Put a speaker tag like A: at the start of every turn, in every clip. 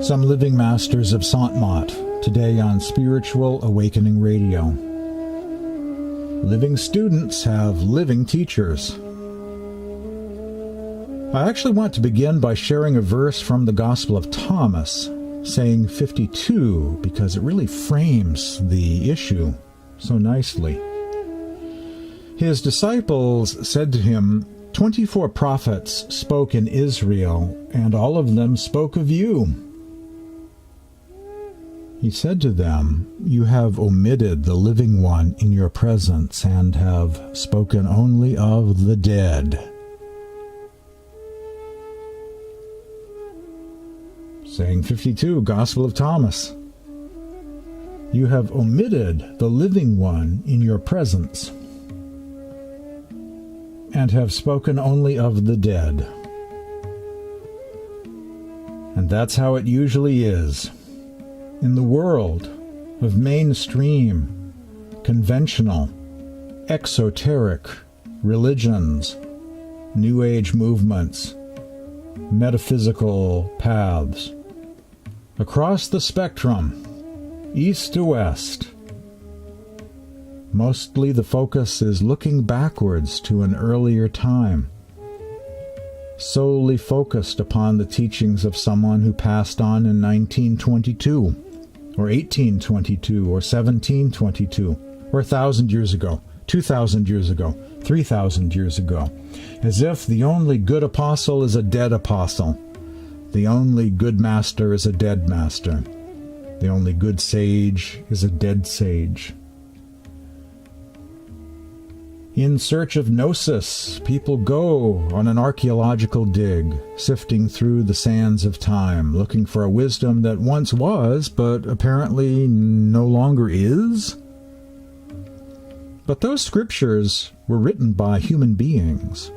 A: Some living masters of Sant Mat, today on Spiritual Awakening Radio. Living students have living teachers. I actually want to begin by sharing a verse from the Gospel of Thomas, saying 52, because it really frames the issue so nicely. His disciples said to him, 24 prophets spoke in Israel, and all of them spoke of you. He said to them, you have omitted the living one in your presence, and have spoken only of the dead. Saying 52, Gospel of Thomas. You have omitted the living one in your presence, and have spoken only of the dead. And that's how it usually is. In the world of mainstream, conventional, exoteric religions, New Age movements, metaphysical paths, across the spectrum, east to west, mostly the focus is looking backwards to an earlier time, solely focused upon the teachings of someone who passed on in 1922, or 1822, or 1722, or 1,000 years ago, 2,000 years ago, 3,000 years ago, as if the only good apostle is a dead apostle, the only good master is a dead master, the only good sage is a dead sage. In search of gnosis, people go on an archaeological dig, sifting through the sands of time, looking for a wisdom that once was, but apparently no longer is. But those scriptures were written by human beings.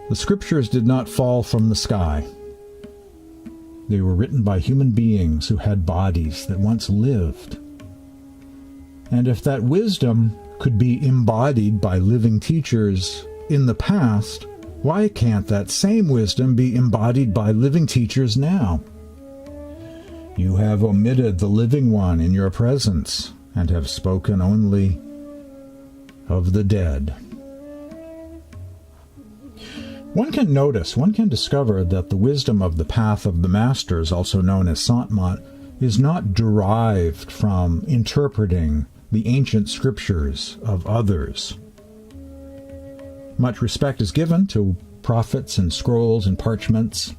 A: The scriptures did not fall from the sky. They were written by human beings who had bodies that once lived. And if that wisdom could be embodied by living teachers in the past, why can't that same wisdom be embodied by living teachers now? You have omitted the living one in your presence, and have spoken only of the dead. One can discover that the wisdom of the path of the masters, also known as Sant Mat, is not derived from interpreting the ancient scriptures of others. Much respect is given to prophets and scrolls and parchments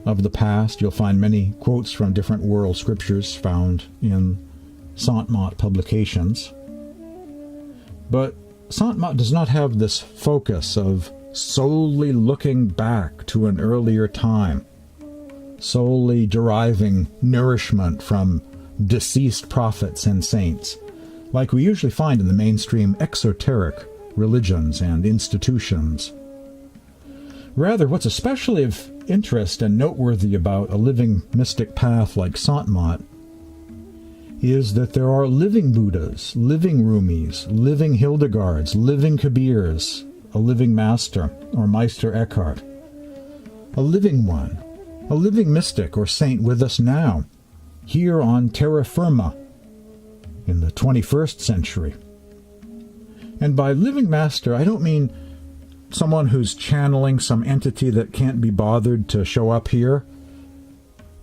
A: of the past. You'll find many quotes from different world scriptures found in Sant Mat publications. But Sant Mat does not have this focus of solely looking back to an earlier time, solely deriving nourishment from deceased prophets and saints, like we usually find in the mainstream exoteric religions and institutions. Rather, what's especially of interest and noteworthy about a living mystic path like Sant Mat is that there are living Buddhas, living Rumis, living Hildegards, living Kabirs, a living master, or Meister Eckharts, a living one, a living mystic or saint with us now, here on terra firma, in the 21st century. And by living master, I don't mean someone who's channeling some entity that can't be bothered to show up here,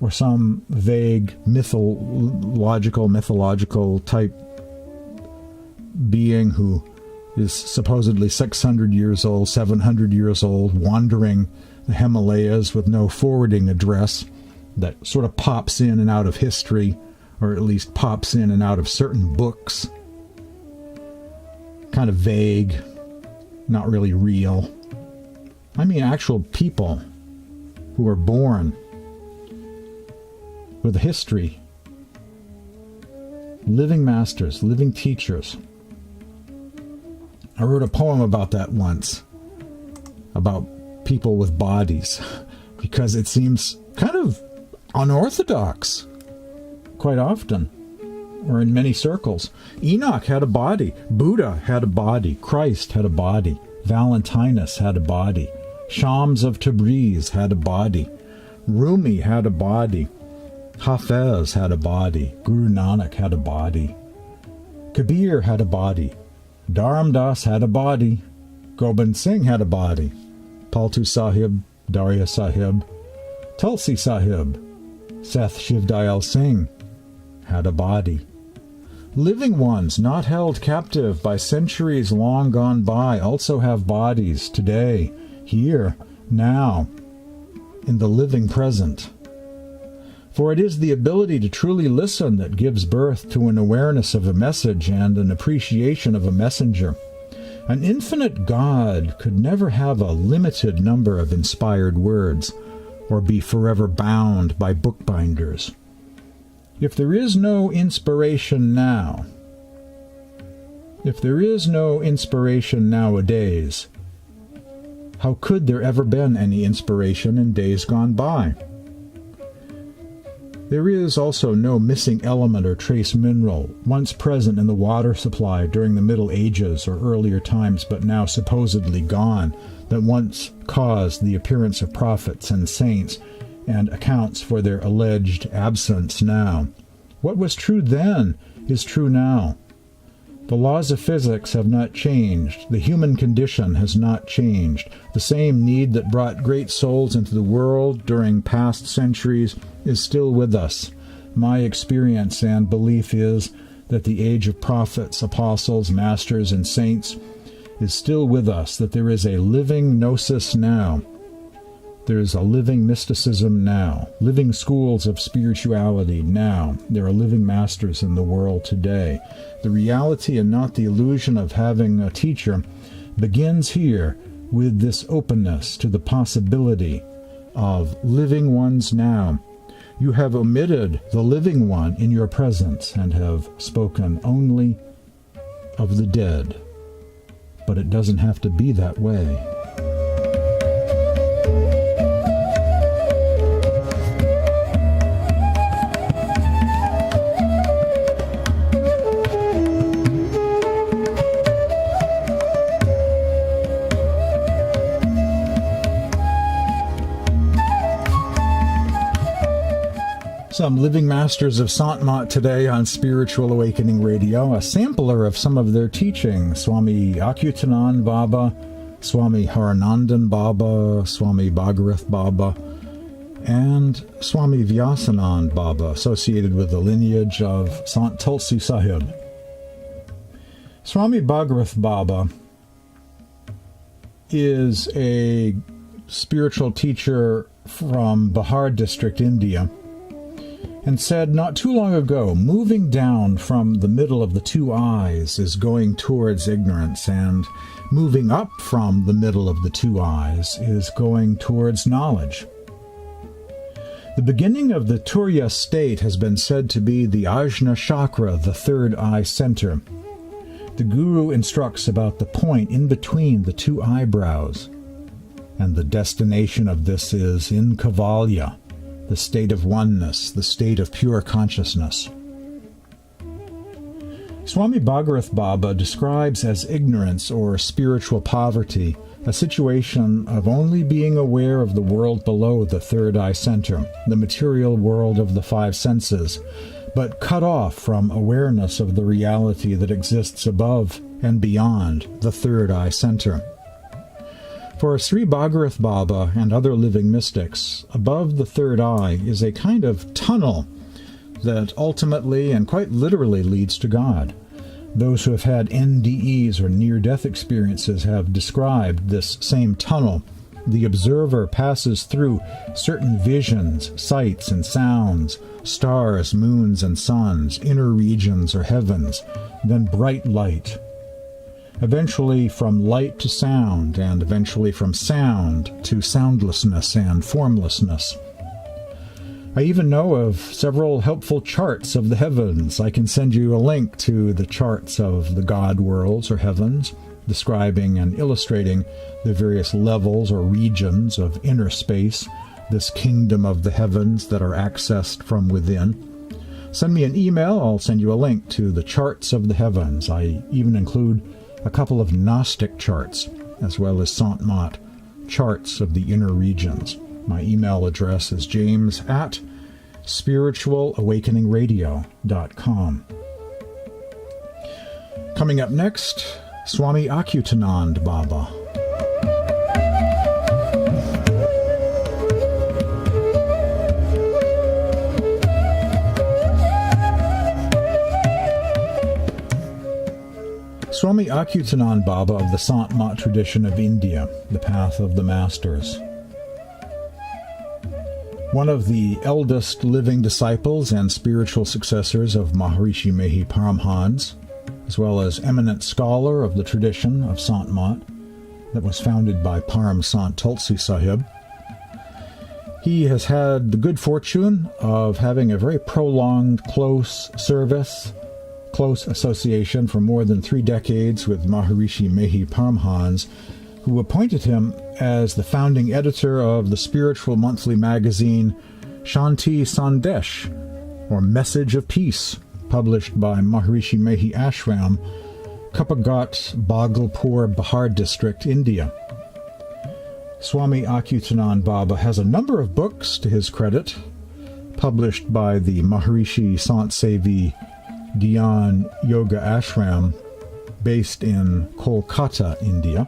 A: or some vague mythological type being who is supposedly 600 years old, 700 years old, wandering the Himalayas with no forwarding address, that sort of pops in and out of history, or at least pops in and out of certain books. Kind of vague, not really real. I mean actual people who are born with a history. Living masters, living teachers. I wrote a poem about that once, about people with bodies, because it seems kind of unorthodox quite often, or in many circles. Enoch had a body, Buddha had a body, Christ had a body, Valentinus had a body, Shams of Tabriz had a body, Rumi had a body. Hafez had a body. Guru Nanak had a body. Kabir had a body. Dharam Das had a body. Gobind Singh had a body. Paltu Sahib, Darya Sahib, Tulsi Sahib, Seth Shivdayal Singh had a body. Living ones not held captive by centuries long gone by also have bodies today, here, now, in the living present. For it is the ability to truly listen that gives birth to an awareness of a message and an appreciation of a messenger. An infinite God could never have a limited number of inspired words, or be forever bound by bookbinders. If there is no inspiration now, if there is no inspiration nowadays, how could there ever been any inspiration in days gone by? There is also no missing element or trace mineral, once present in the water supply during the Middle Ages or earlier times, but now supposedly gone, that once caused the appearance of prophets and saints, and accounts for their alleged absence now. What was true then is true now. The laws of physics have not changed. The human condition has not changed. The same need that brought great souls into the world during past centuries is still with us. My experience and belief is that the age of prophets, apostles, masters, and saints is still with us, that there is a living gnosis now. There is a living mysticism now, living schools of spirituality now. There are living masters in the world today. The reality and not the illusion of having a teacher begins here with this openness to the possibility of living ones now. You have omitted the living one in your presence and have spoken only of the dead. But it doesn't have to be that way. Some living masters of Sant Mat today on Spiritual Awakening Radio, a sampler of some of their teachings. Swami Achyutanand Baba, Swami Harinandan Baba, Swami Bhagirath Baba, and Swami Vyasanand Baba, associated with the lineage of Sant Tulsi Sahib. Swami Bhagirath Baba is a spiritual teacher from Bihar district, India, and said not too long ago, moving down from the middle of the two eyes is going towards ignorance, and moving up from the middle of the two eyes is going towards knowledge. The beginning of the Turiya state has been said to be the Ajna chakra, the third eye center. The Guru instructs about the point in between the two eyebrows, and the destination of this is in Kavalya, the state of oneness, the state of pure consciousness. Swami Bhagirath Baba describes as ignorance or spiritual poverty a situation of only being aware of the world below the third eye center, the material world of the five senses, but cut off from awareness of the reality that exists above and beyond the third eye center. For Shri Bhagirath Baba and other living mystics, above the third eye is a kind of tunnel that ultimately and quite literally leads to God. Those who have had NDEs or near-death experiences have described this same tunnel. The observer passes through certain visions, sights and sounds, stars, moons and suns, inner regions or heavens, then bright light. Eventually from light to sound, and eventually from sound to soundlessness and formlessness. I even know of several helpful charts of the heavens. I can send you a link to the charts of the God worlds or heavens, describing and illustrating the various levels or regions of inner space, this kingdom of the heavens that are accessed from within. Send me an email, I'll send you a link to the charts of the heavens. I even include a couple of Gnostic charts, as well as Sant Mat charts of the inner regions. My email address is james@spiritualawakeningradio.com. Coming up next, Swami Achyutanand Baba. Swami Achyutanand Baba of the Sant Mat tradition of India, the path of the masters. One of the eldest living disciples and spiritual successors of Maharshi Mehi Paramhans, as well as eminent scholar of the tradition of Sant Mat that was founded by Param Sant Tulsi Sahib. He has had the good fortune of having a very prolonged, close service, close association for more than 3 decades with Maharshi Mehi Paramhans, who appointed him as the founding editor of the spiritual monthly magazine Shanti Sandesh, or Message of Peace, published by Maharshi Mehi Ashram, Kapagat, Bhagalpur, Bihar district, India. Swami Achyutanand Baba has a number of books to his credit, published by the Maharishi Sant Sevi Dhyan Yoga Ashram, based in Kolkata, India.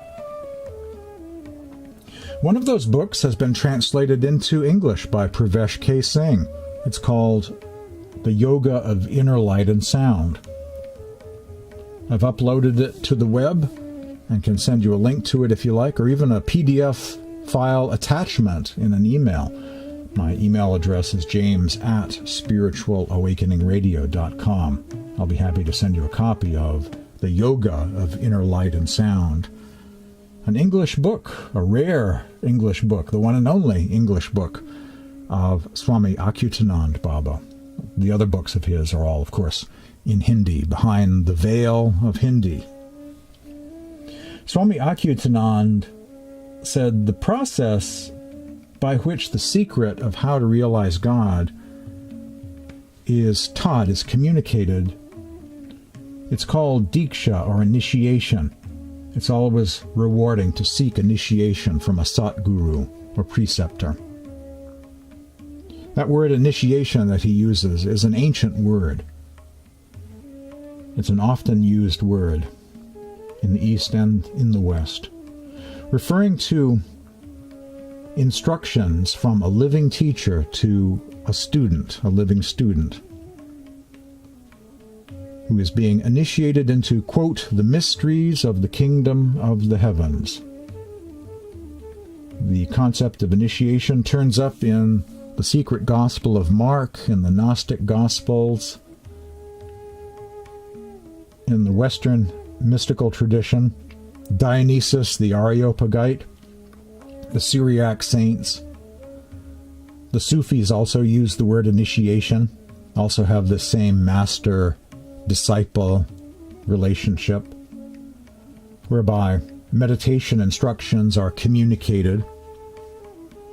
A: One of those books has been translated into English by Pravesh K. Singh. It's called The Yoga of Inner Light and Sound. I've uploaded it to the web and can send you a link to it if you like, or even a PDF file attachment in an email. My email address is james@spiritualawakeningradio.com. I'll be happy to send you a copy of The Yoga of Inner Light and Sound. An English book, a rare English book, the one and only English book of Swami Achyutanand Baba. The other books of his are all, of course, in Hindi, behind the veil of Hindi. Swami Achyutanand said the process by which the secret of how to realize God is taught, is communicated, it's called Diksha, or initiation. It's always rewarding to seek initiation from a Satguru or preceptor. That word initiation that he uses is an ancient word. It's an often used word in the East and in the West, referring to instructions from a living teacher to a student, a living student, who is being initiated into, quote, the mysteries of the kingdom of the heavens. The concept of initiation turns up in the secret gospel of Mark, in the Gnostic Gospels, in the Western mystical tradition, Dionysius the Areopagite, the Syriac saints. The Sufis also use the word initiation, also have the same master-disciple relationship, whereby meditation instructions are communicated,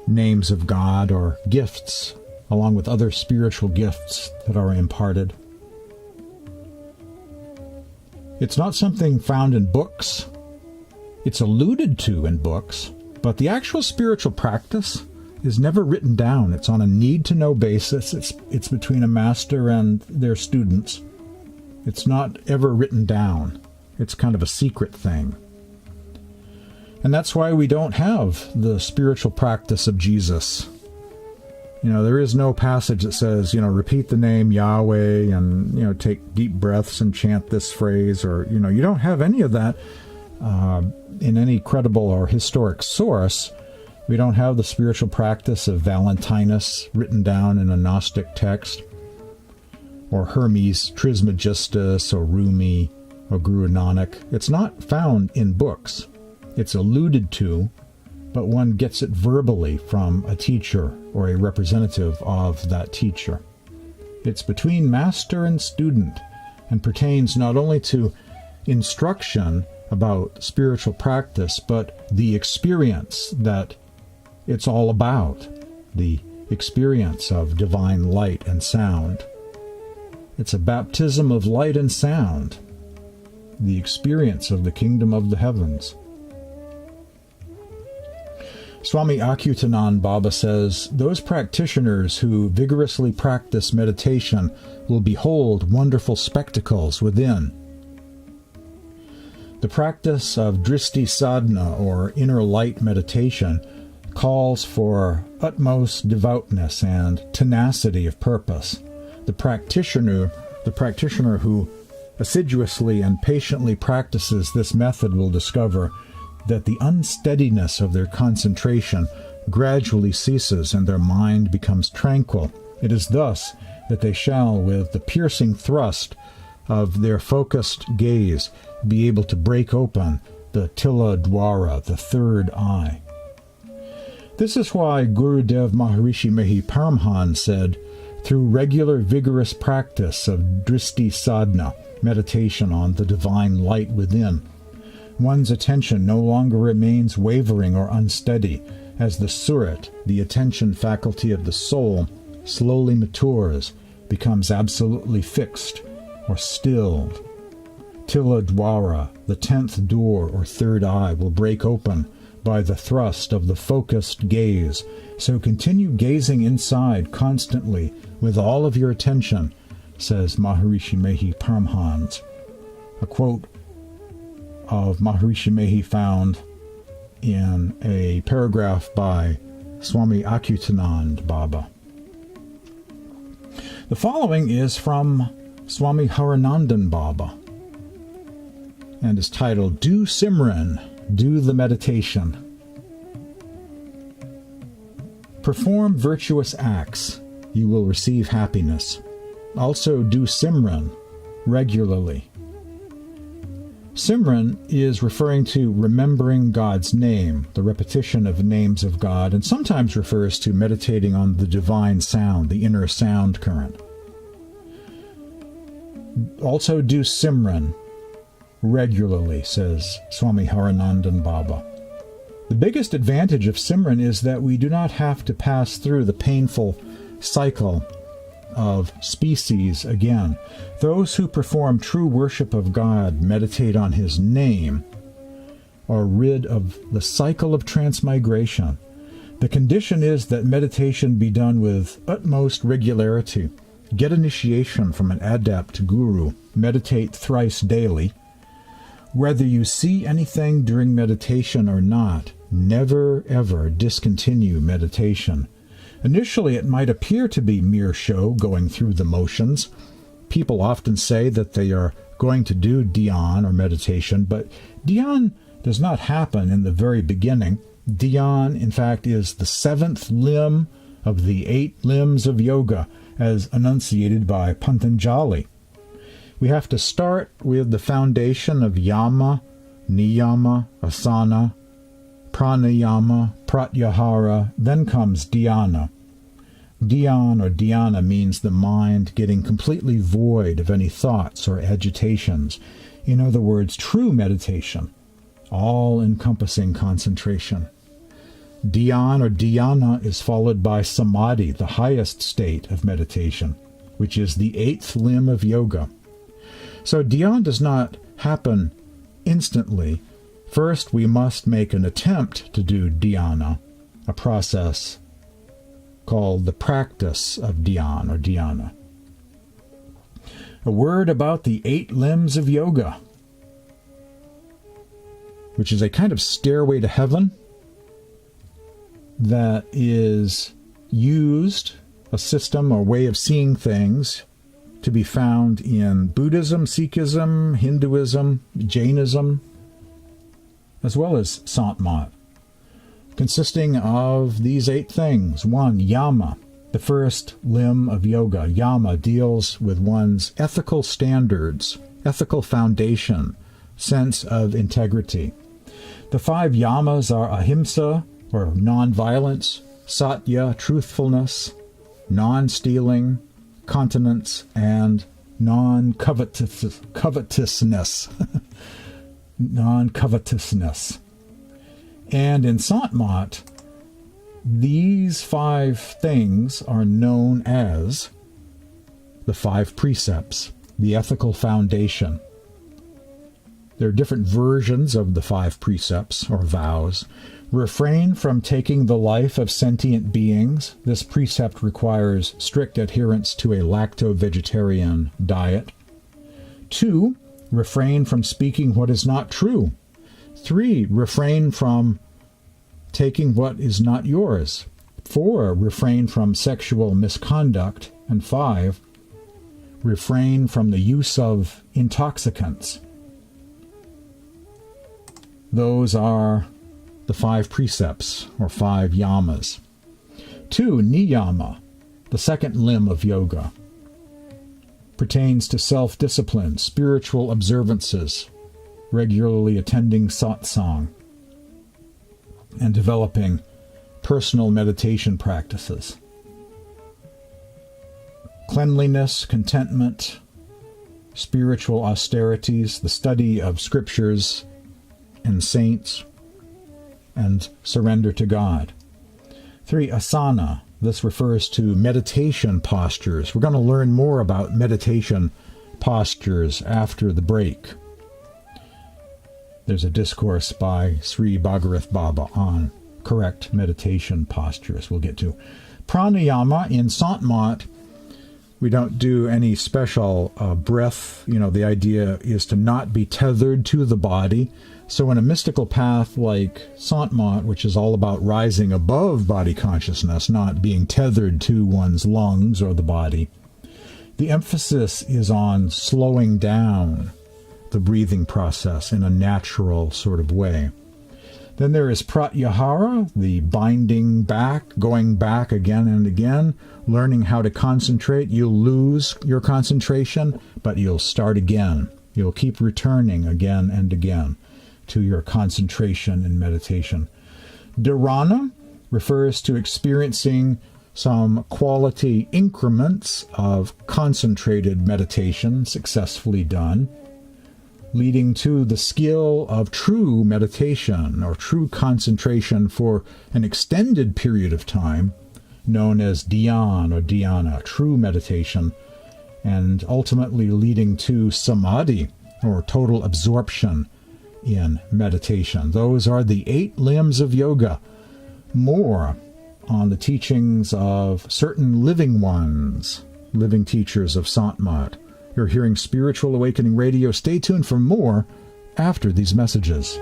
A: names of God or gifts, along with other spiritual gifts that are imparted. It's not something found in books. It's alluded to in books, but the actual spiritual practice is never written down. It's on a need-to-know basis. It's between a master and their students. It's not ever written down. It's kind of a secret thing. And that's why we don't have the spiritual practice of Jesus. There is no passage that says, repeat the name Yahweh and, take deep breaths and chant this phrase, or, you don't have any of that in any credible or historic source. We don't have the spiritual practice of Valentinus written down in a Gnostic text, or Hermes Trismegistus, or Rumi, or Guru Nanak. It's not found in books. It's alluded to, but one gets it verbally from a teacher or a representative of that teacher. It's between master and student, and pertains not only to instruction about spiritual practice, but the experience that it's all about, the experience of divine light and sound. It's a baptism of light and sound, the experience of the kingdom of the heavens. Swami Achyutanand Baba says, those practitioners who vigorously practice meditation will behold wonderful spectacles within. The practice of Dristi Sadhna, or inner light meditation, calls for utmost devoutness and tenacity of purpose. The practitioner who assiduously and patiently practices this method will discover that the unsteadiness of their concentration gradually ceases and their mind becomes tranquil. It is thus that they shall, with the piercing thrust of their focused gaze, be able to break open the tilla dwara, the third eye. This is why Gurudev Maharishi Mehi Paramhan said, through regular vigorous practice of Dristi Sadhana, meditation on the divine light within, one's attention no longer remains wavering or unsteady, as the surat, the attention faculty of the soul, slowly matures, becomes absolutely fixed or stilled. Tilla dwara, the 10th door or third eye, will break open by the thrust of the focused gaze. So continue gazing inside constantly with all of your attention, says Maharishi Mehi Paramhans. A quote of Maharishi Mehi found in a paragraph by Swami Achyutanand Baba. The following is from Swami Harinandan Baba and is titled, Do Simran, Do the Meditation. Perform virtuous acts, you will receive happiness. Also do Simran regularly. Simran is referring to remembering God's name, the repetition of names of God, and sometimes refers to meditating on the divine sound, the inner sound current. Also do Simran regularly, says Swami Harinandan Baba. The biggest advantage of Simran is that we do not have to pass through the painful cycle of species again. Those who perform true worship of God, meditate on His name, are rid of the cycle of transmigration. The condition is that meditation be done with utmost regularity. Get initiation from an adept guru. Meditate thrice daily. Whether you see anything during meditation or not, never ever discontinue meditation. Initially, it might appear to be mere show, going through the motions. People often say that they are going to do dhyan or meditation, but dhyan does not happen in the very beginning. Dhyan, in fact, is the 7th limb of the 8 limbs of yoga, as enunciated by Patanjali. We have to start with the foundation of yama, niyama, asana, pranayama, pratyahara, then comes dhyana. Dhyan or dhyana means the mind getting completely void of any thoughts or agitations. In other words, true meditation, all-encompassing concentration. Dhyan or dhyana is followed by samadhi, the highest state of meditation, which is the 8th limb of yoga. So dhyan does not happen instantly. First, we must make an attempt to do dhyana, a process called the practice of dhyan or dhyana. A word about the 8 limbs of yoga, which is a kind of stairway to heaven that is used, a system or way of seeing things, to be found in Buddhism, Sikhism, Hinduism, Jainism, as well as Sant Mat, consisting of these 8 things. 1. Yama, the first limb of yoga. Yama deals with one's ethical standards, ethical foundation, sense of integrity. The 5 yamas are ahimsa, or non-violence, satya, truthfulness, non-stealing, continence, and non-covetousness. Non-covetousness. And in Sant Mat, these 5 things are known as the 5 precepts, the ethical foundation. There are different versions of the 5 precepts or vows. Refrain from taking the life of sentient beings. This precept requires strict adherence to a lacto-vegetarian diet. 2. Refrain from speaking what is not true. 3. Refrain from taking what is not yours. 4. Refrain from sexual misconduct. And 5. Refrain from the use of intoxicants. Those are the 5 precepts, or 5 yamas. 2. Niyama, the second limb of yoga, pertains to self-discipline, spiritual observances, regularly attending satsang, and developing personal meditation practices. Cleanliness, contentment, spiritual austerities, the study of scriptures and saints, and surrender to God. 3. Asana. This refers to meditation postures. We're going to learn more about meditation postures after the break. There's a discourse by Shri Bhagirath Baba on correct meditation postures we'll get to. Pranayama. In Sant Mat, we don't do any special breath. The idea is to not be tethered to the body. So in a mystical path like Sant Mat, which is all about rising above body consciousness, not being tethered to one's lungs or the body, the emphasis is on slowing down the breathing process in a natural sort of way. Then there is pratyahara, the binding back, going back again and again, learning how to concentrate. You'll lose your concentration, but you'll start again. You'll keep returning again and again to your concentration and meditation. Dharana refers to experiencing some quality increments of concentrated meditation successfully done, leading to the skill of true meditation or true concentration for an extended period of time, known as dhyan or dhyana, true meditation, and ultimately leading to samadhi or total absorption in meditation. Those are the 8 limbs of yoga. More on the teachings of certain living ones, living teachers of Sant Mat. You're hearing Spiritual Awakening Radio. Stay tuned for more after these messages.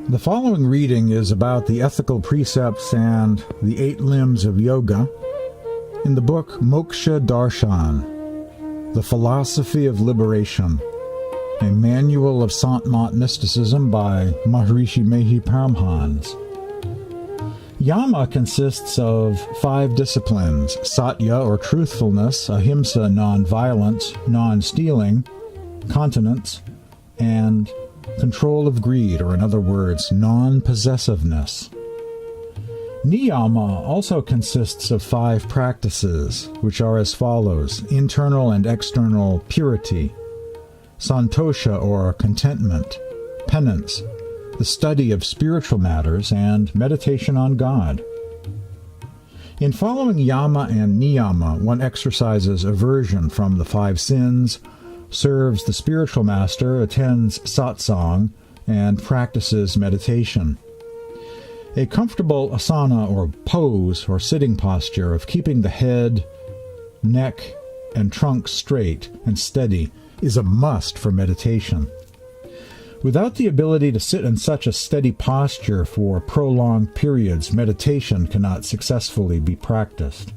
A: The following reading is about the ethical precepts and the 8 limbs of yoga in the book Moksha Darshan, The Philosophy of Liberation, a manual of Sant Mat mysticism by Maharshi Mehi Paramhans. Yama consists of 5 disciplines: satya or truthfulness, ahimsa non-violence, non-stealing, continence, and control of greed, or in other words, non-possessiveness. Niyama also consists of 5 practices, which are as follows: internal and external purity, santosha or contentment, penance, the study of spiritual matters, and meditation on God. In following yama and niyama, one exercises aversion from the 5 sins, serves the spiritual master, attends satsang, and practices meditation. A comfortable asana or pose or sitting posture of keeping the head, neck, and trunk straight and steady is a must for meditation. Without the ability to sit in such a steady posture for prolonged periods, meditation cannot successfully be practiced.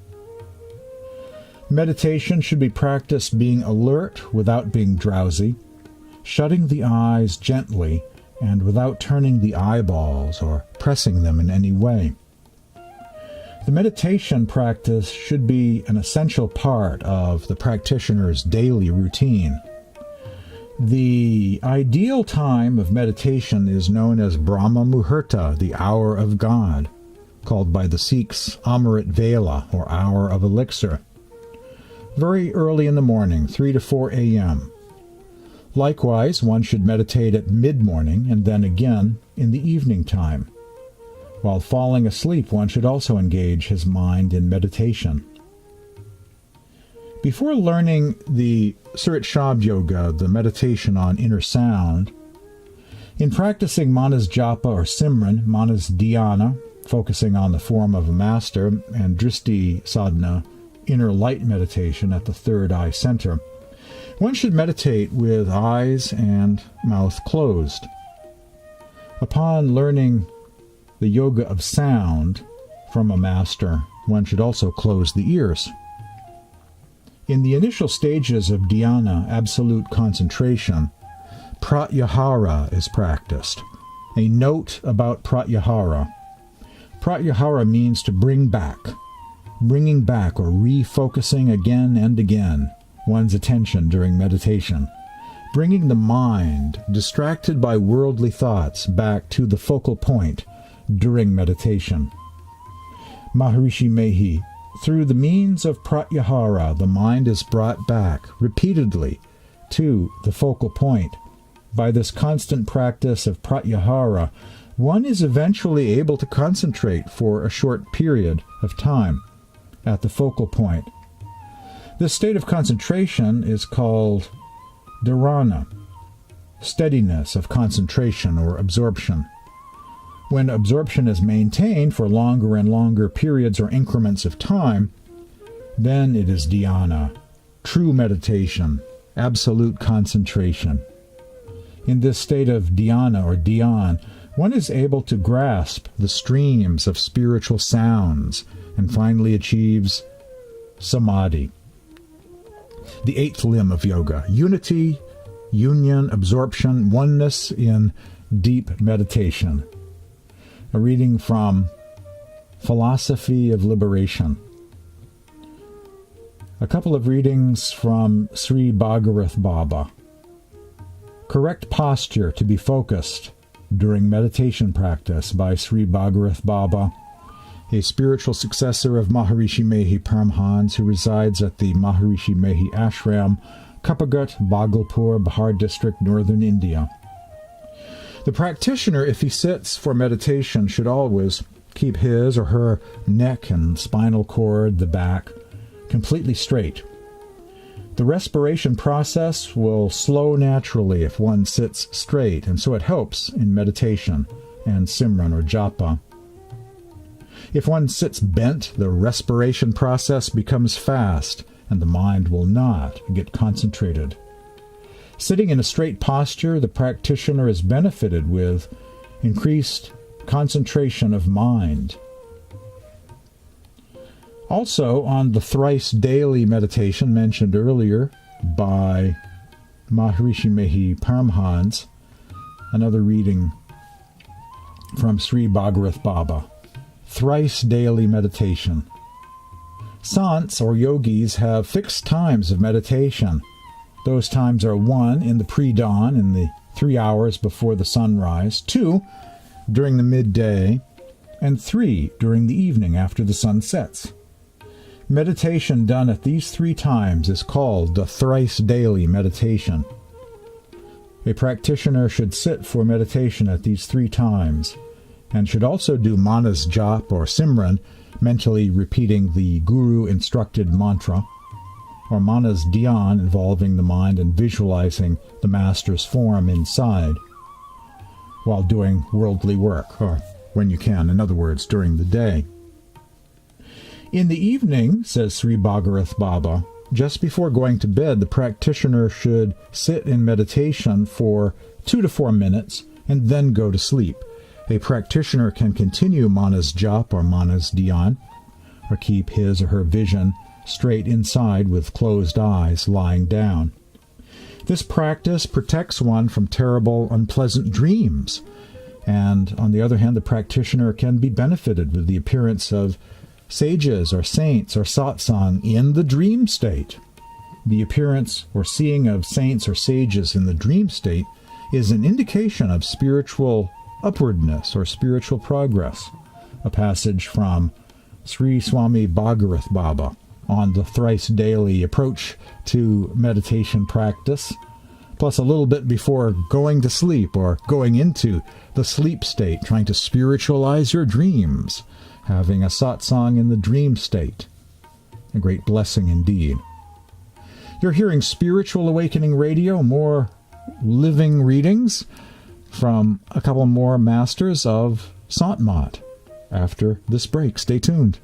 A: Meditation should be practiced being alert without being drowsy, shutting the eyes gently and without turning the eyeballs or pressing them in any way. The meditation practice should be an essential part of the practitioner's daily routine. The ideal time of meditation is known as Brahma Muhurta, the hour of God, called by the Sikhs Amrit Vela, or hour of elixir. Very early in the morning, 3 to 4 a.m. Likewise, one should meditate at mid-morning and then again in the evening time. While falling asleep, one should also engage his mind in meditation. Before learning the Surat Shabd Yoga, the meditation on inner sound, in practicing Manas Japa or Simran, Manas Dhyana, focusing on the form of a master, and Dristi Sadhna, inner light meditation at the third eye center, one should meditate with eyes and mouth closed. Upon learning the yoga of sound from a master, one should also close the ears. In the initial stages of dhyana, absolute concentration, pratyahara is practiced. A note about pratyahara. Pratyahara means to bring back, bringing back or refocusing again and again one's attention during meditation, bringing the mind, distracted by worldly thoughts, back to the focal point during meditation. Maharshi Mehi, through the means of pratyahara, the mind is brought back repeatedly to the focal point. By this constant practice of pratyahara, one is eventually able to concentrate for a short period of time at the focal point. This state of concentration is called dharana, steadiness of concentration or absorption. When absorption is maintained for longer and longer periods or increments of time, then it is dhyana, true meditation, absolute concentration. In this state of dhyana or dhyan, one is able to grasp the streams of spiritual sounds and finally achieves samadhi. The eighth limb of yoga, unity, union, absorption, oneness in deep meditation. A reading from Philosophy of Liberation. A couple of readings from Shri Bhagirath Baba. Correct posture to be focused during meditation practice by Shri Bhagirath Baba, a spiritual successor of Maharishi Mehi Paramhans, who resides at the Maharishi Mehi Ashram, Kapagat, Bhagalpur, Bihar district, northern India. The practitioner, if he sits for meditation, should always keep his or her neck and spinal cord, the back, completely straight. The respiration process will slow naturally if one sits straight, and so it helps in meditation and Simran or Japa. If one sits bent, the respiration process becomes fast, and the mind will not get concentrated. Sitting in a straight posture, the practitioner is benefited with increased concentration of mind. Also, on the thrice daily meditation mentioned earlier by Maharishi Mehi Paramhans, another reading from Shri Bhagirath Baba. Thrice daily meditation. Sants or yogis have fixed times of meditation. Those times are 1 in the pre-dawn, in the 3 hours before the sunrise, 2 during the midday, and 3 during the evening after the sun sets. Meditation done at these 3 times is called the thrice daily meditation. A practitioner should sit for meditation at these 3 times, and should also do Manas Jap or Simran, mentally repeating the Guru-instructed mantra, or Manas Dhyan, involving the mind and visualizing the Master's form inside, while doing worldly work, or when you can, in other words, during the day. In the evening, says Sri Bhagirath Baba, just before going to bed, the practitioner should sit in meditation for 2 to 4 minutes and then go to sleep. A practitioner can continue Manas Jap or Manas Dhyan, or keep his or her vision straight inside with closed eyes, lying down. This practice protects one from terrible, unpleasant dreams, and on the other hand, the practitioner can be benefited with the appearance of sages or saints or satsang in the dream state. The appearance or seeing of saints or sages in the dream state is an indication of spiritual upwardness or spiritual progress, a passage from Sri Swami Bhagirath Baba on the thrice daily approach to meditation practice, plus a little bit before going to sleep or going into the sleep state, trying to spiritualize your dreams, having a satsang in the dream state. A great blessing indeed. You're hearing Spiritual Awakening Radio, more living readings from a couple more masters of Sant Mat. After this break, stay tuned.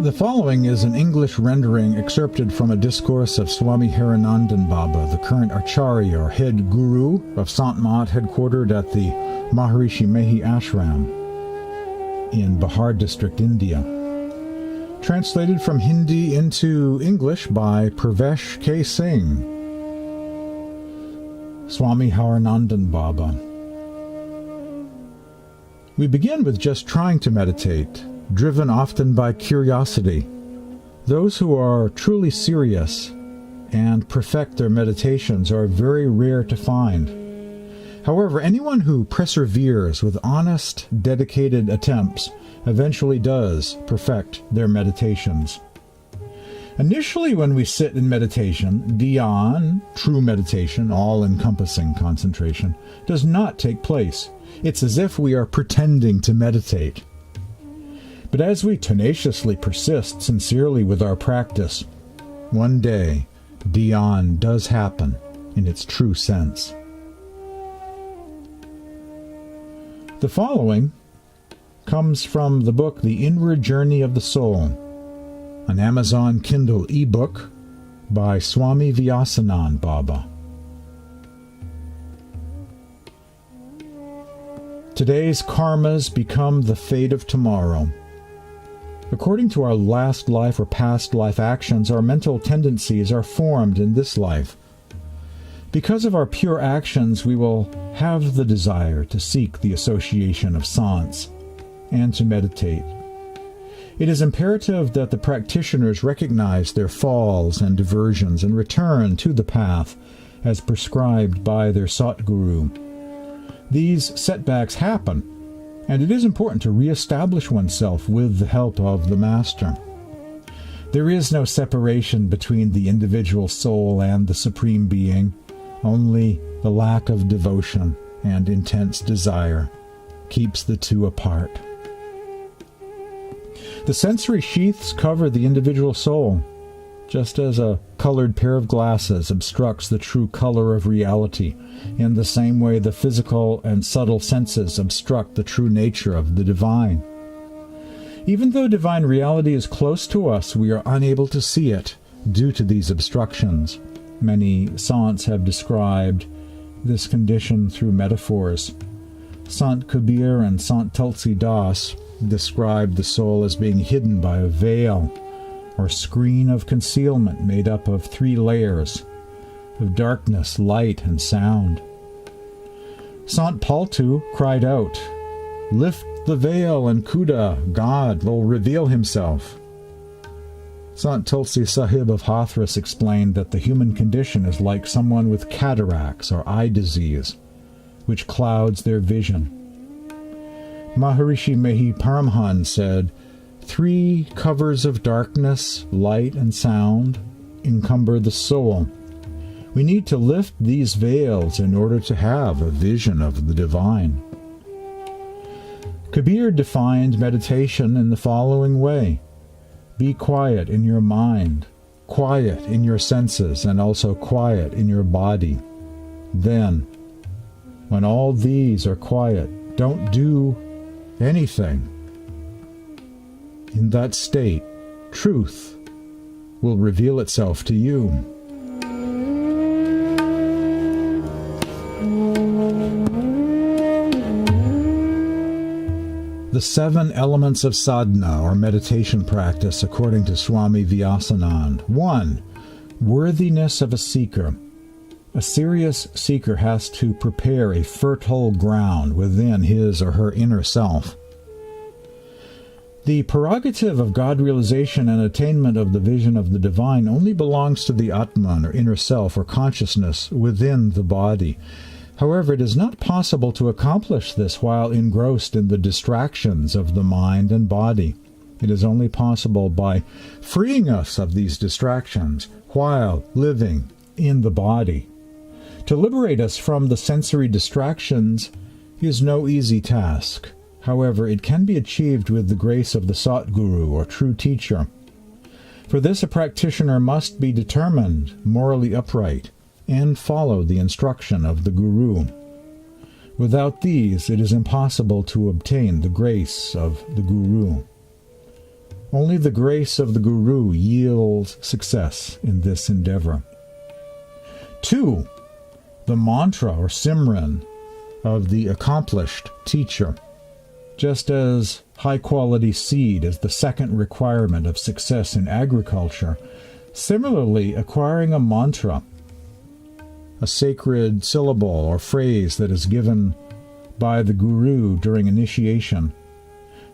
A: The following is an English rendering excerpted from a discourse of Swami Harinandan Baba, the current Acharya or head guru of Sant Mat, headquartered at the Maharshi Mehi ashram in Bihar district, India. Translated from Hindi into English by Pravesh K. Singh. Swami Harinandan Baba. We begin with just trying to meditate, driven often by curiosity. Those who are truly serious and perfect their meditations are very rare to find. However, anyone who perseveres with honest, dedicated attempts eventually does perfect their meditations. Initially, when we sit in meditation, dhyan, true meditation, all-encompassing concentration, does not take place. It's as if we are pretending to meditate. But as we tenaciously persist sincerely with our practice, one day, dhyan does happen in its true sense. The following comes from the book The Inward Journey of the Soul, an Amazon Kindle ebook by Swami Vyasanand Baba. Today's karmas become the fate of tomorrow. According to our last life or past life actions, our mental tendencies are formed in this life. Because of our pure actions, we will have the desire to seek the association of sants and to meditate. It is imperative that the practitioners recognize their falls and diversions and return to the path as prescribed by their Satguru. These setbacks happen, and it is important to re-establish oneself with the help of the Master. There is no separation between the individual soul and the Supreme Being. Only the lack of devotion and intense desire keeps the two apart. The sensory sheaths cover the individual soul, just as a colored pair of glasses obstructs the true color of reality. In the same way, the physical and subtle senses obstruct the true nature of the divine. Even though divine reality is close to us, we are unable to see it due to these obstructions. Many saints have described this condition through metaphors. Sant Kabir and Sant Tulsi Das described the soul as being hidden by a veil or screen of concealment made up of 3 layers of darkness, light, and sound. Sant Paltu cried out, "Lift the veil and Khuda, God, will reveal himself." Sant Tulsi Sahib of Hathras explained that the human condition is like someone with cataracts or eye disease, which clouds their vision. Maharshi Mehi Paramhan said, 3 covers of darkness, light, and sound encumber the soul. We need to lift these veils in order to have a vision of the divine. Kabir defined meditation in the following way: be quiet in your mind, quiet in your senses, and also quiet in your body. Then, when all these are quiet, don't do anything. In that state, truth will reveal itself to you. The 7 elements of sadhana, or meditation practice, according to Swami Vyasanand. 1. Worthiness of a seeker. A serious seeker has to prepare a fertile ground within his or her inner self. The prerogative of God realization and attainment of the vision of the divine only belongs to the Atman, or inner self, or consciousness within the body. However, it is not possible to accomplish this while engrossed in the distractions of the mind and body. It is only possible by freeing us of these distractions while living in the body. To liberate us from the sensory distractions is no easy task. However, it can be achieved with the grace of the Satguru, or true teacher. For this, a practitioner must be determined, morally upright, and follow the instruction of the Guru. Without these, it is impossible to obtain the grace of the Guru. Only the grace of the Guru yields success in this endeavor. 2. The mantra, or Simran, of the accomplished teacher. Just as high-quality seed is the second requirement of success in agriculture, similarly, acquiring a mantra, a sacred syllable or phrase that is given by the Guru during initiation,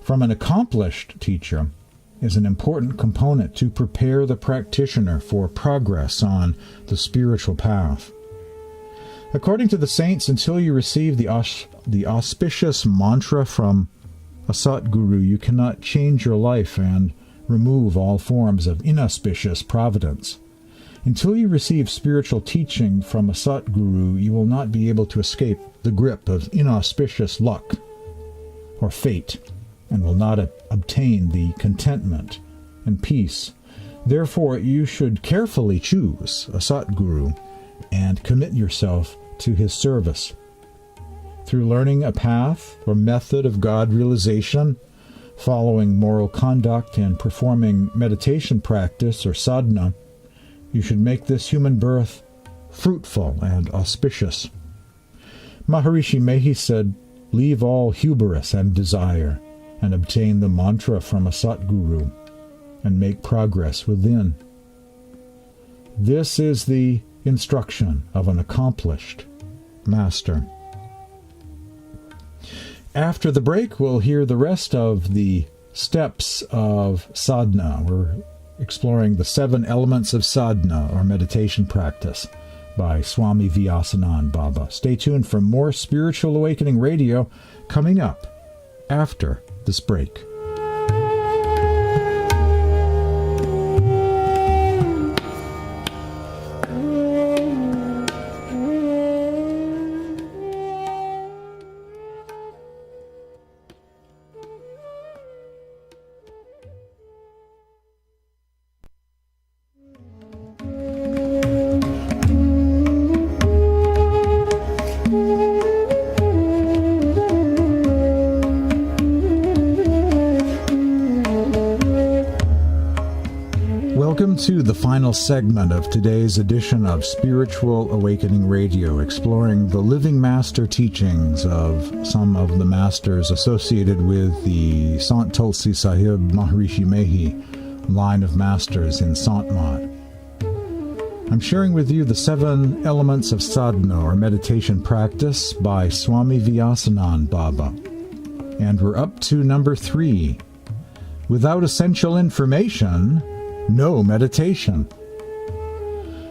A: from an accomplished teacher, is an important component to prepare the practitioner for progress on the spiritual path. According to the saints, until you receive the auspicious mantra from a Satguru, you cannot change your life and remove all forms of inauspicious providence. Until you receive spiritual teaching from a Satguru, you will not be able to escape the grip of inauspicious luck or fate, and will not obtain the contentment and peace. Therefore, you should carefully choose a Satguru and commit yourself to his service. Through learning a path or method of God realization, following moral conduct, and performing meditation practice or sadhana, you should make this human birth fruitful and auspicious. Maharshi Mehi said, "Leave all hubris and desire, and obtain the mantra from a Satguru, and make progress within." This is the instruction of an accomplished master. After the break, we'll hear the rest of the steps of sadhana. We're exploring the 7 elements of sadhana, or meditation practice, by Swami Vyasanand Baba. Stay tuned for more Spiritual Awakening Radio coming up after this break. Welcome to the final segment of today's edition of Spiritual Awakening Radio, exploring the living master teachings of some of the masters associated with the Sant Tulsi Sahib Maharshi Mehi line of masters in Sant Mat. I'm sharing with you the 7 elements of sadhana, or meditation practice, by Swami Vyasanand Baba. And we're up to number 3. Without essential information, no meditation.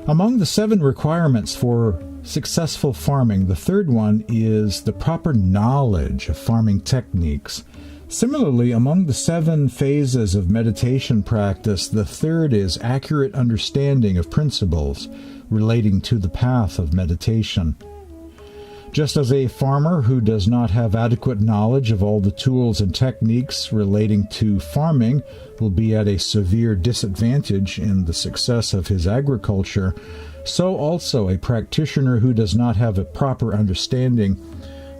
A: Among the 7 requirements for successful farming, the third one is the proper knowledge of farming techniques. Similarly, among the 7 phases of meditation practice, the third is accurate understanding of principles relating to the path of meditation. Just as a farmer who does not have adequate knowledge of all the tools and techniques relating to farming will be at a severe disadvantage in the success of his agriculture, so also a practitioner who does not have a proper understanding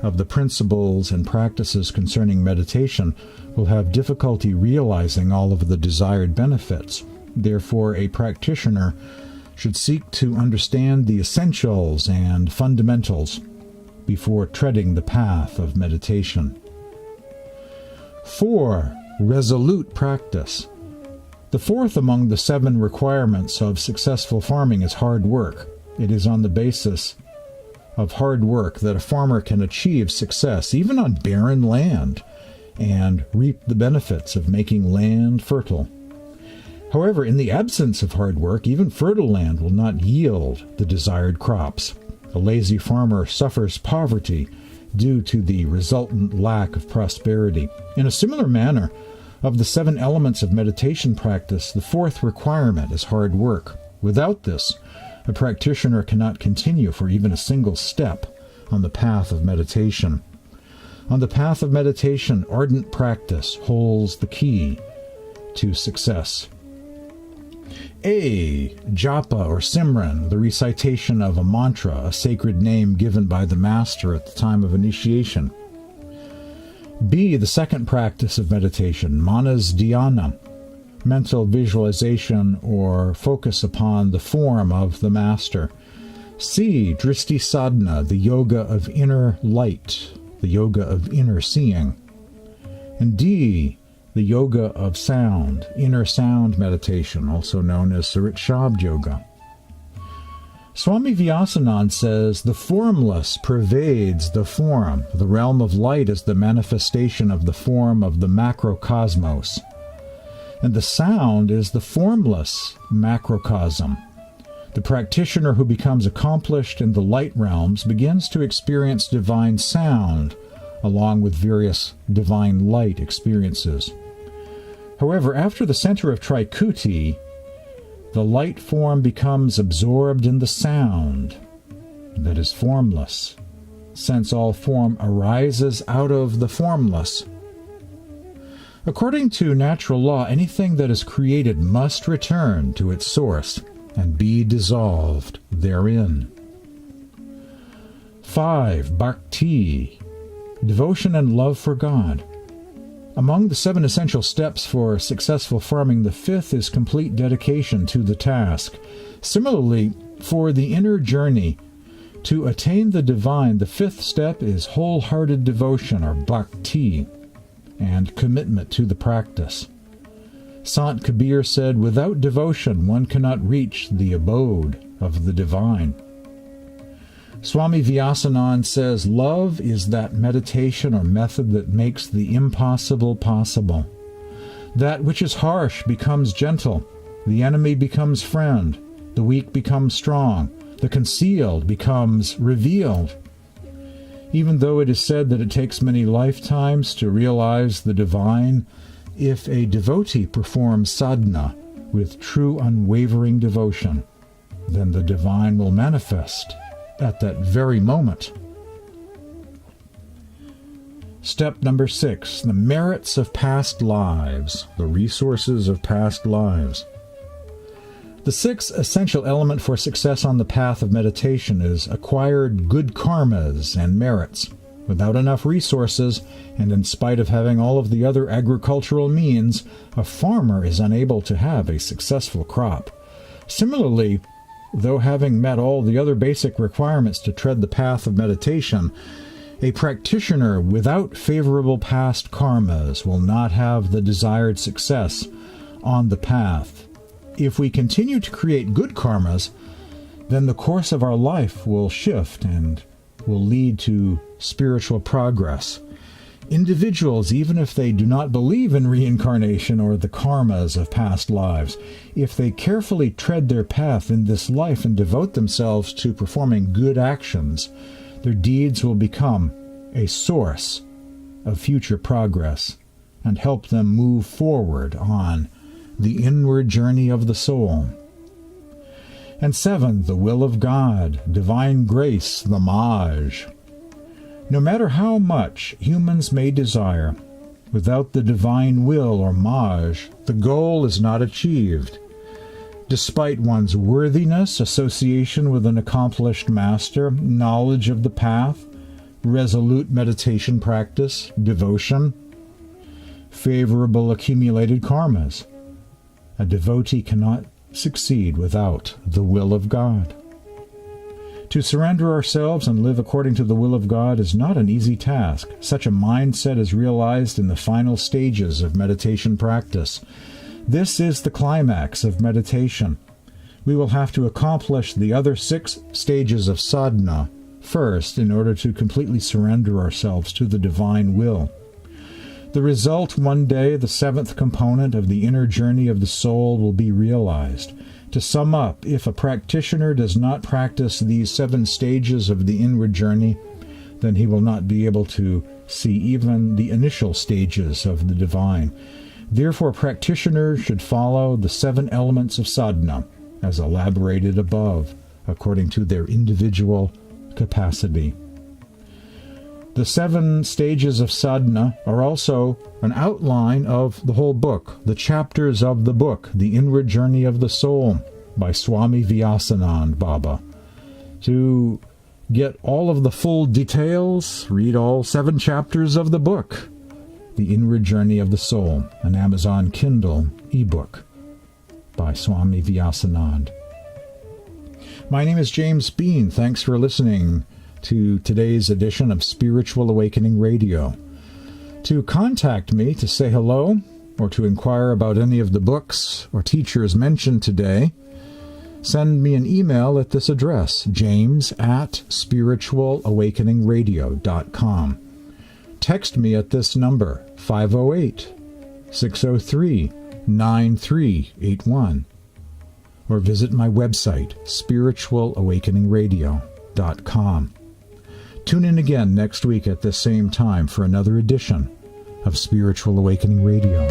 A: of the principles and practices concerning meditation will have difficulty realizing all of the desired benefits. Therefore, a practitioner should seek to understand the essentials and fundamentals before treading the path of meditation. 4. Resolute practice. The fourth among the 7 requirements of successful farming is hard work. It is on the basis of hard work that a farmer can achieve success, even on barren land, and reap the benefits of making land fertile. However, in the absence of hard work, even fertile land will not yield the desired crops. A lazy farmer suffers poverty due to the resultant lack of prosperity. In a similar manner, of the 7 elements of meditation practice, the fourth requirement is hard work. Without this, a practitioner cannot continue for even a single step on the path of meditation. On the path of meditation, ardent practice holds the key to success. A. Japa or Simran, the recitation of a mantra, a sacred name given by the master at the time of initiation. B. The second practice of meditation, manas dhyana, mental visualization or focus upon the form of the master. C. Dristi sadhana, the yoga of inner light, the yoga of inner seeing. And D. The yoga of sound, inner sound meditation, also known as Sarit Shabd Yoga. Swami Vyasanand says, the formless pervades the form. The realm of light is the manifestation of the form of the macrocosmos. And the sound is the formless macrocosm. The practitioner who becomes accomplished in the light realms begins to experience divine sound, along with various divine light experiences. However, after the center of Trikuti, the light form becomes absorbed in the sound that is formless, since all form arises out of the formless. According to natural law, anything that is created must return to its source and be dissolved therein. 5. Bhakti, devotion and love for God. Among the 7 essential steps for successful farming, the 5th is complete dedication to the task. Similarly, for the inner journey to attain the divine, the 5th step is wholehearted devotion, or bhakti, and commitment to the practice. Sant Kabir said, without devotion one cannot reach the abode of the divine. Swami Vyasanand says, love is that meditation or method that makes the impossible possible. That which is harsh becomes gentle, the enemy becomes friend, the weak becomes strong, the concealed becomes revealed. Even though it is said that it takes many lifetimes to realize the divine, if a devotee performs sadhana with true unwavering devotion, then the divine will manifest at that very moment. Step number 6, the merits of past lives, the resources of past lives. The 6th essential element for success on the path of meditation is acquired good karmas and merits. Without enough resources, and in spite of having all of the other agricultural means, a farmer is unable to have a successful crop. Similarly, though having met all the other basic requirements to tread the path of meditation, a practitioner without favorable past karmas will not have the desired success on the path. If we continue to create good karmas, then the course of our life will shift and will lead to spiritual progress. Individuals, even if they do not believe in reincarnation or the karmas of past lives, if they carefully tread their path in this life and devote themselves to performing good actions, their deeds will become a source of future progress and help them move forward on the inward journey of the soul. And 7, the will of God, divine grace, the Maj. No matter how much humans may desire, without the divine will or Maj, the goal is not achieved. Despite one's worthiness, association with an accomplished master, knowledge of the path, resolute meditation practice, devotion, favorable accumulated karmas, a devotee cannot succeed without the will of God. To surrender ourselves and live according to the will of God is not an easy task. Such a mindset is realized in the final stages of meditation practice. This is the climax of meditation. We will have to accomplish the other 6 stages of sadhana first in order to completely surrender ourselves to the divine will. The result, one day, the 7th component of the inner journey of the soul, will be realized. To sum up, if a practitioner does not practice these 7 stages of the inward journey, then he will not be able to see even the initial stages of the divine. Therefore, practitioners should follow the 7 elements of sadhana, as elaborated above, according to their individual capacity. The 7 stages of sadhana are also an outline of the whole book, the chapters of the book, The Inward Journey of the Soul, by Swami Vyasanand Baba. To get all of the full details, read all 7 chapters of the book, The Inward Journey of the Soul, an Amazon Kindle ebook by Swami Vyasanand. My name is James Bean. Thanks for listening to today's edition of Spiritual Awakening Radio. To contact me to say hello or to inquire about any of the books or teachers mentioned today, send me an email at this address, james@spiritualawakeningradio.com. Text me at this number, 508-603-9381, or visit my website, spiritualawakeningradio.com. Tune in again next week at this same time for another edition of Spiritual Awakening Radio.